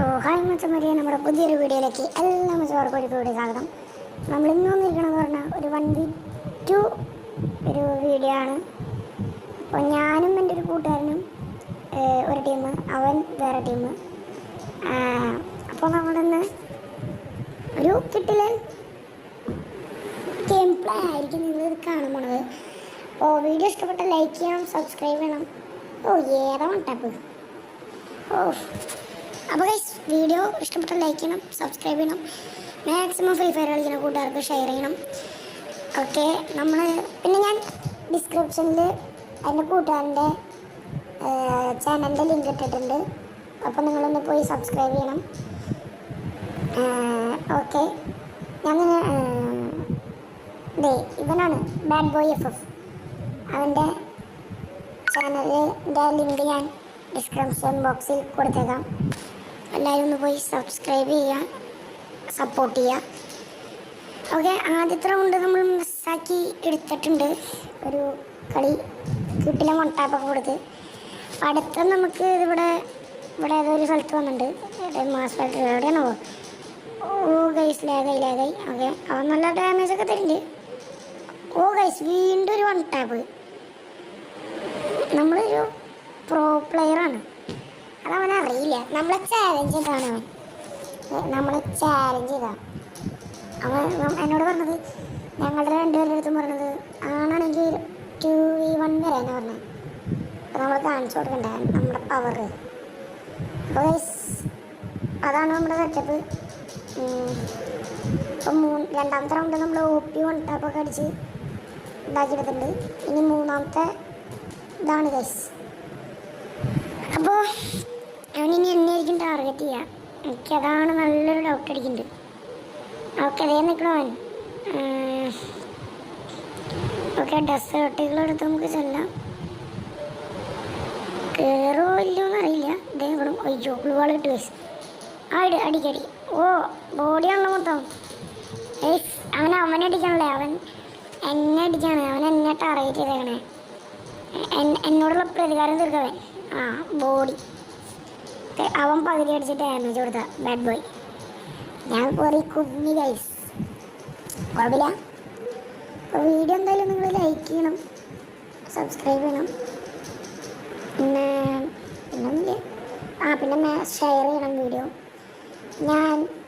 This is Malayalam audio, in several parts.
സോ ഹായ് മച്ചന്മാരെ, നമ്മുടെ പുതിയൊരു വീഡിയോയിലേക്ക് എല്ലാ മച്ചന്മാർക്കും ഒരു വീഡിയോ സ്വാഗതം. നമ്മൾ ഇന്ന് വന്നിരിക്കണമെന്ന് പറഞ്ഞാൽ ഒരു 1v2 ഒരു വീഡിയോ ആണ്. അപ്പോൾ ഞാനും എൻ്റെ ഒരു കൂട്ടുകാരനും ഒരു ടീം, അവൻ വേറെ ടീം. അപ്പോൾ നമ്മളിന്ന് ഒരു കിട്ടില്ല ഗെയിം പ്ലേ ആയിരിക്കും നിങ്ങൾ കാണാൻ പോണത്. അപ്പോൾ വീഡിയോ ഇഷ്ടപ്പെട്ട ലൈക്ക് ചെയ്യണം, സബ്സ്ക്രൈബ് ചെയ്യണം. ഏതാ വട്ടാപ്പ്. അപ്പോൾ ഗൈസ്, വീഡിയോ ഇഷ്ടപ്പെട്ട ലൈക്ക് ചെയ്യണം, സബ്സ്ക്രൈബ് ചെയ്യണം, മാക്സിമം ഫ്രീ ഫയർ കളിക്കുന്ന കൂട്ടുകാർക്ക് ഷെയർ ചെയ്യണം. ഓക്കെ, പിന്നെ ഞാൻ ഡിസ്ക്രിപ്ഷനിൽ എൻ്റെ കൂട്ടുകാരൻ്റെ ചാനലിൻ്റെ ലിങ്ക് ഇട്ടിട്ടുണ്ട്. അപ്പോൾ നിങ്ങളൊന്ന് പോയി സബ്സ്ക്രൈബ് ചെയ്യണം. ഓക്കെ, ഇവനാണ് ബാഡ് ബോയ് FF. അവൻ്റെ ചാനലിൻ്റെ ലിങ്ക് ഞാൻ ഡിസ്ക്രിപ്ഷൻ ബോക്സിൽ കൊടുത്തേക്കാം. എല്ലാവരും ഒന്ന് പോയി സബ്സ്ക്രൈബ് ചെയ്യുക, സപ്പോർട്ട് ചെയ്യുക. ഓക്കെ, ആദ്യത്തെ റൗണ്ട് നമ്മൾ മിസ്സാക്കി എടുത്തിട്ടുണ്ട്. ഒരു കളി കിട്ടില്ല മൊട്ടാപ്പൊക്കെ കൊടുത്ത്. അടുത്ത നമുക്ക് ഇവിടെ ഏതൊരു സ്ഥലത്ത് വന്നിട്ടുണ്ട്. മാസ് എവിടെയാണോ? ഗൈസ് ലാഗായി. ഓക്കെ, അവൻ നല്ല ഡാമേജൊക്കെ തരുന്നുണ്ട്. ഗൈസ്, വീണ്ടും ഒരു 1 ടാപ്പ്. നമ്മളൊരു പ്രോ പ്ലെയറാണ്, അതവനറിയില്ല. നമ്മളെ ചാലഞ്ച് ചെയ്താണ് അവൻ എന്നോട് പറഞ്ഞത്, ഞങ്ങളുടെ രണ്ടുപേരുടെ അടുത്തും പറഞ്ഞത് ആണാണെങ്കിൽ 2v1 വരെ തന്നെ പറഞ്ഞത്. അപ്പോൾ നമ്മൾ കാണിച്ചു കൊടുക്കണ്ടേ നമ്മുടെ പവർ. അപ്പോൾ അതാണ് നമ്മുടെ സെറ്റപ്പ്. ഇപ്പം രണ്ടാമത്തെ റൗണ്ട് നമ്മൾ OP 1 ടാപ്പൊക്കെ അടിച്ച് ഇതാക്കിയെടുത്തിട്ടുണ്ട്. ഇനി മൂന്നാമത്തെ ഇതാണ് ഗൈസ്. അപ്പോൾ അവനിനി എന്നെയായിരിക്കും ടാർഗറ്റ് ചെയ്യുക. എനിക്കതാണ് നല്ലൊരു ഡൗട്ട് അടിക്കുന്നുണ്ട്. ഓക്കെ, അതേ നിൽക്കണം അവൻ. ഓക്കെ, ഡെസേർട്ടുകളെടുത്ത് നമുക്ക് ചെല്ലാം. കയറോ ഇല്ലയോ എന്നറിയില്ല. ഇതേങ്ങളും അയ്യോ ഗ്ലൂവാൾ ഇട്ട് വെച്ച് അടിക്കടി. ബോഡിയാണല്ലോ മൊത്തം. അവനെ അടിക്കണല്ലേ, അവൻ എന്നെ അടിക്കാണ്. അവൻ എന്നെ ടാർഗറ്റ് ചെയ്തേക്കണേ. എന്നോടുള്ള പ്രതികാരം തീർക്കവൻ. ബോഡി അവൻ പകുതി അടിച്ച് ഡാമേജ് കൊടുത്ത ബാഡ് ബോയ്. ഞാൻ കുറേ കുഞ്ഞി ഗൈസ്, കുഴപ്പമില്ല. അപ്പോൾ വീഡിയോ എന്തായാലും നിങ്ങൾ ലൈക്ക് ചെയ്യണം, സബ്സ്ക്രൈബ് ചെയ്യണം, പിന്നൊന്നില്ല. പിന്നെ ഷെയർ ചെയ്യണം വീഡിയോ.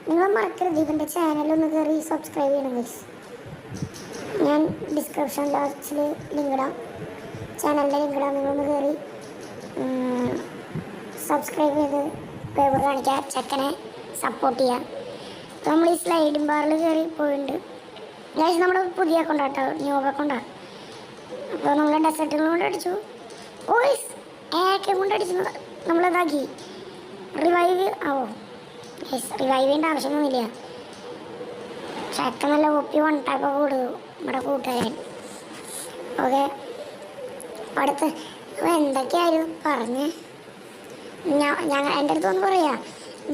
നിങ്ങൾ മറക്കരുത് ഇവൻ്റെ ചാനലൊന്ന് കയറി സബ്സ്ക്രൈബ് ചെയ്യണം ഗൈസ്. ഞാൻ ഡിസ്ക്രിപ്ഷൻ ബോക്സിൽ ലിങ്ക് ഇടാം, ചാനലിൻ്റെ ലിങ്ക് ഇടാം. നിങ്ങളൊന്ന് കയറി സബ്സ്ക്രൈബ് ചെയ്ത് പേപ്പർ കാണിക്കുക, ചെക്കനെ സപ്പോർട്ട് ചെയ്യുക. അപ്പോൾ നമ്മൾ ഈ സ്ലൈഡിംഗ് ബാറിൽ കയറി പോയിട്ടുണ്ട് ഗൈസ്. നമ്മുടെ പുതിയ അക്കൗണ്ടാട്ടോ, ന്യൂ അക്കൗണ്ടാണ്. അപ്പോൾ നമ്മൾ ഡെസേർട്ടുകൾ കൊണ്ട് അടിച്ചു. കൊണ്ട് അടിച്ചു നമ്മളിതാക്കി റിവൈവ് ഗൈസ്. റിവൈവ് ചെയ്യേണ്ട ആവശ്യമൊന്നുമില്ല. ചെക്കൻ നല്ല OP 1 ടാപ്പൊക്കെ കൊടുക്കും നമ്മുടെ കൂട്ടുകാരൻ. ഓക്കെ, അടുത്ത് എന്തൊക്കെയായാലും പറഞ്ഞ് എൻ്റെ അടുത്ത് വന്ന് പറയാ,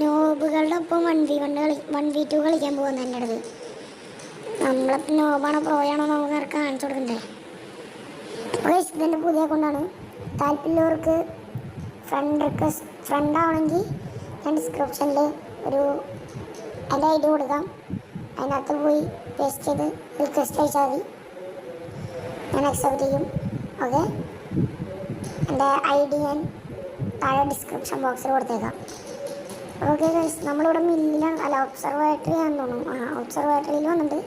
നോബുകളുടെ ഒപ്പം 1v2 കളിക്കാൻ പോകുന്നത് എൻ്റെ അടുത്ത്. നമ്മളിപ്പോൾ നോബാണോ പ്രോയാണോ നമുക്ക് കാണിച്ചു കൊടുക്കണ്ടേ. ഇതെൻ്റെ പുതിയ അക്കൗണ്ടാണ്. താല്പര്യമുള്ളവർക്ക് ഫ്രണ്ട് ആവണമെങ്കിൽ ഞാൻ ഡിസ്ക്രിപ്ഷനിൽ എൻ്റെ ID കൊടുക്കാം. അതിനകത്ത് പോയി പേസ്റ്റ് ചെയ്ത് റിക്വസ്റ്റ് അയച്ചാൽ മതി, ഞാൻ അക്സെപ്റ്റ് ചെയ്യും. ഓക്കെ, എൻ്റെ ID ഞാൻ താഴെ ഡിസ്ക്രിപ്ഷൻ ബോക്സിൽ കൊടുത്തേക്കാം. ഓക്കെ ഗൈസ്, നമ്മളിവിടെ മില്ലിലാണ്, ഒബ്സർവേറ്ററി ആണെന്ന് തോന്നുന്നു. ഒബ്സർവേറ്ററിയിൽ വന്നിട്ട്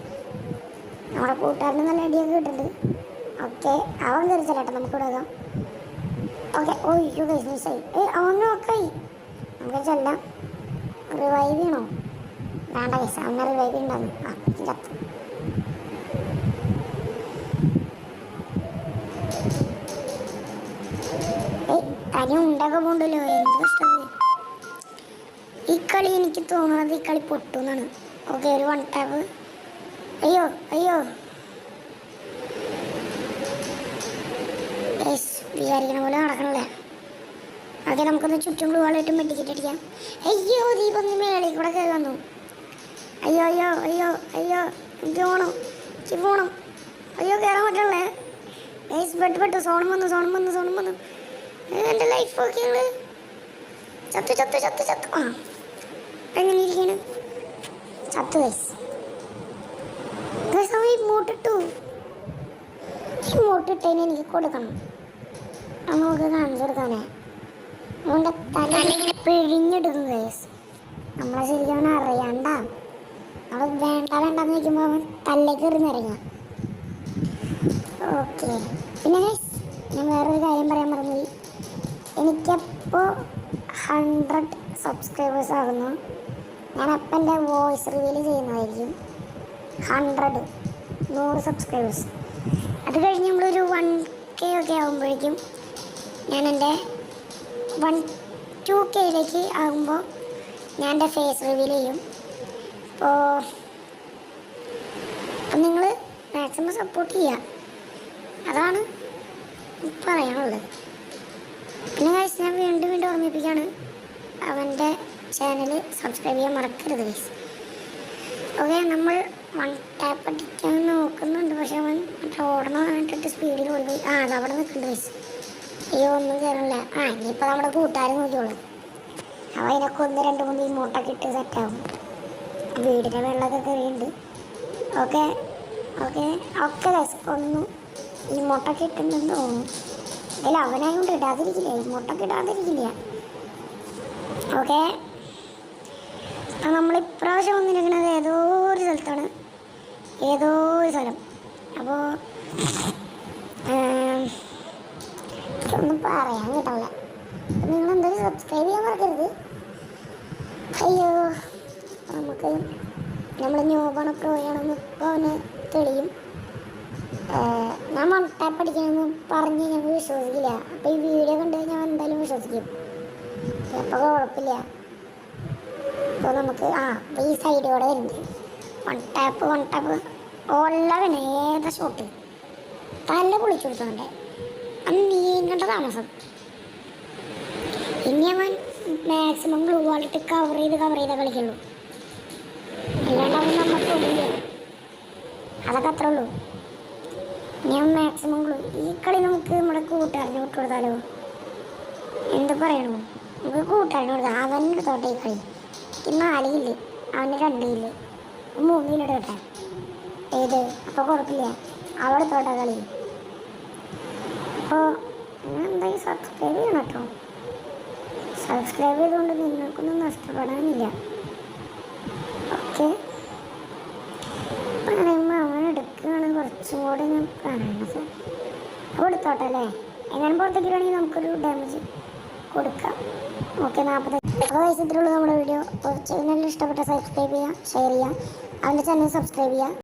നമ്മുടെ കൂട്ടുകാരന് നല്ല ഐഡിയൊക്കെ കിട്ടുന്നുണ്ട്. ഓക്കെ, അവൻ കയറിച്ചല്ലേട്ടോ, നമുക്കിവിടെ വെക്കാം. ഓക്കെ, ഗൈസ് മിസ്സായി. അവന് നോക്കായി, നമുക്ക് ചെല്ലാം. റിവൈവ് ചെയ്യണോ? വേണ്ട ഗൈസ്, അവനെ റിവൈവ് ഉണ്ടാകുന്നു. ചത്ത്. തനി ഉണ്ടാക്കാൻ പോകണ്ടല്ലോ, എന്ത് കഷ്ടം. ഈ കളി എനിക്ക് തോന്നുന്നത് ഈ കളി പൊട്ടുന്നാണ്. ഓക്കെ, ഒരു 1 ടാപ്പ്. അയ്യോ വിചാരിക്കണ പോലെ നടക്കണല്ലേ. ഓക്കെ, നമുക്കൊന്ന് ചുറ്റും ഗ്ലൂവാളായിട്ട് മെഡിക്കറ്റ് അടിക്കാം. ദീപം മേളിൽ കൂടെ കയറി വന്നു. അയ്യോ എനിക്ക് പോകണം. കയറാൻ പറ്റണല്ലേ. പെട്ടു സോണം വന്നു. എൻ്റെ ലൈഫ് ഒക്കെയാണ്. ചത്തു. എങ്ങനെ ഇരിക്കണം ചത്ത് വയസ്സ് ഇമോട്ടിട്ടു ഇമോട്ടിട്ടതിന് എനിക്ക് കൊടുക്കണം നമുക്ക് കാണിച്ചു കൊടുക്കാനേ അവൻ്റെ തല പിഴിഞ്ഞെടുക്കും വയസ്സ് നമ്മളെ ശരിക്കും അവൻ അറിയണ്ട നമ്മൾ വേണ്ട വേണ്ടെന്ന് വയ്ക്കുമ്പോൾ അവൻ തല്ലേക്ക് എറിഞ്ഞിറങ്ങാം. ഓക്കെ പിന്നെ ഞാൻ വേറൊരു കാര്യം പറയാൻ പറഞ്ഞത് എനിക്കപ്പോൾ 100 സബ്സ്ക്രൈബേഴ്സ് ആകുന്നു. ഞാനപ്പം എൻ്റെ വോയിസ് റിവീൽ ചെയ്യുന്നതായിരിക്കും. 100 സബ്സ്ക്രൈബേഴ്സ് അത് കഴിഞ്ഞ് നമ്മളൊരു 1K ഒക്കെ ആകുമ്പോഴേക്കും ഞാൻ എൻ്റെ 2Kയിലേക്ക് ആകുമ്പോൾ ഞാൻ എൻ്റെ ഫേസ് റിവീൽ ചെയ്യും. അപ്പോൾ നിങ്ങൾ മാക്സിമം സപ്പോർട്ട് ചെയ്യുക, അതാണ് പറയാനുള്ളത്. പിന്നെ ഗൈസ് ഞാൻ വീണ്ടും ഓർമ്മിപ്പിക്കുകയാണ്, അവൻ്റെ ചാനൽ സബ്സ്ക്രൈബ് ചെയ്യാൻ മറക്കരുത് ഗൈസ്. ഓക്കെ നമ്മൾ 1 ടാപ്പ് അടിക്കാൻ നോക്കുന്നുണ്ട്, പക്ഷെ അവൻ ഓടണം വേണ്ടിയിട്ട് സ്പീഡിൽ ഓടി. അതവിടെ നിൽക്കുന്നുണ്ട് ഗൈസ്. അയ്യോ ഒന്നും കയറില്ല. ഇനിയിപ്പോൾ നമ്മുടെ കൂട്ടുകാരെ നോക്കിയോളൂ. അവ അതിനൊക്കെ 1-2-3 ഇമോട്ടൊക്കെ ഇട്ട് സെറ്റാകും. വീടിൻ്റെ വെള്ളമൊക്കെ കയറിയുണ്ട്. ഓക്കെ ഗൈസ് ഒന്നും ഇമോട്ടൊക്കെ ഇട്ടുണ്ടെന്ന് തോന്നുന്നു. അതിൽ അവനായതുകൊണ്ട് ഇടാതിരിക്കില്ല, ഇമോട്ടൊക്കെ ഇടാതിരിക്കില്ല. ഓക്കെ അപ്പം നമ്മളിപ്രാവശ്യം വന്നിരിക്കുന്നത് ഏതോ ഒരു സ്ഥലത്താണ്, ഏതോ ഒരു സ്ഥലം. അപ്പോൾ ഒന്നും പറയാൻ കിട്ടില്ല. നിങ്ങളെന്തായാലും സബ്സ്ക്രൈബ് ചെയ്യാൻ മറക്കരുത്. അയ്യോ നമുക്ക് നമ്മൾ ന്യൂബാണ് പ്രോയാണെന്ന് ഇപ്പോൾ അവന് തെളിയും. ഞാൻ 1 ടാപ്പ് അടിക്കണമെന്ന് പറഞ്ഞ് ഞാൻ വിശ്വസിക്കില്ല. അപ്പോൾ ഈ വീഡിയോ കണ്ടു ഞാൻ എന്തായാലും വിശ്വസിക്കും. അപ്പോൾ കുഴപ്പമില്ല. അപ്പോൾ നമുക്ക് അപ്പോൾ ഈ സൈഡിലൂടെ വരുന്നുണ്ട് 1 ടാപ്പ് ഉള്ളവന് ഏതാ ഷോട്ട് തല്ല പൊളിച്ചു കൊടുത്തോണ്ടേ അന്ന് നീങ്ങേണ്ട താമസം. ഇനി അവൻ മാക്സിമം ഗ്ലൂ വാളിട്ട് കവർ ചെയ്ത് കളിക്കുള്ളൂ, അല്ലാണ്ട് അവൻ നമുക്ക് ഒന്നില്ല. അതൊക്കെ അത്രേ ഉള്ളൂ. ഞാൻ മാക്സിമം ഗ്ലൂ ഈ കളി നമുക്ക് നമ്മുടെ കൂട്ടുകാരനെ വിട്ട് കൊടുത്താലോ? എന്ത് പറയണോ? നമുക്ക് കൂട്ടുകാരനെ കൊടുത്താൽ അവൻ എടുത്തോട്ടെ ഈ കളി. 4 കില്ല്, അവന് 2 കില്ല്, 3 കില്ല് എടുക്കട്ടെ. അപ്പോൾ കുഴപ്പമില്ല, അവിടെ തോട്ടെ കളി. അപ്പോൾ നിങ്ങൾ എന്തായാലും സബ്സ്ക്രൈബ് ചെയ്യണം കേട്ടോ. സബ്സ്ക്രൈബ് ചെയ്തുകൊണ്ട് നിങ്ങൾക്കൊന്നും നഷ്ടപ്പെടാനില്ല. ഓക്കെ പറയുമ്പോൾ അവൻ എടുക്കുകയാണ് കുറച്ചും കൂടെ ഞാൻ പറയണത്. അപ്പോൾ എടുത്തോട്ടെ അല്ലേ? എങ്ങനെ പുറത്തേക്ക് വേണമെങ്കിൽ നമുക്കൊരു ഡാമേജ് കൊടുക്കാം. ഓക്കെ 40. അപ്പോൾ വയസ്സിലുള്ള നമ്മുടെ വീഡിയോ. ചാനൽ ഇഷ്ടപ്പെട്ട സബ്സ്ക്രൈബ് ചെയ്യുക, ഷെയർ ചെയ്യുക, അവൻ്റെ ചാനൽ സബ്സ്ക്രൈബ് ചെയ്യുക.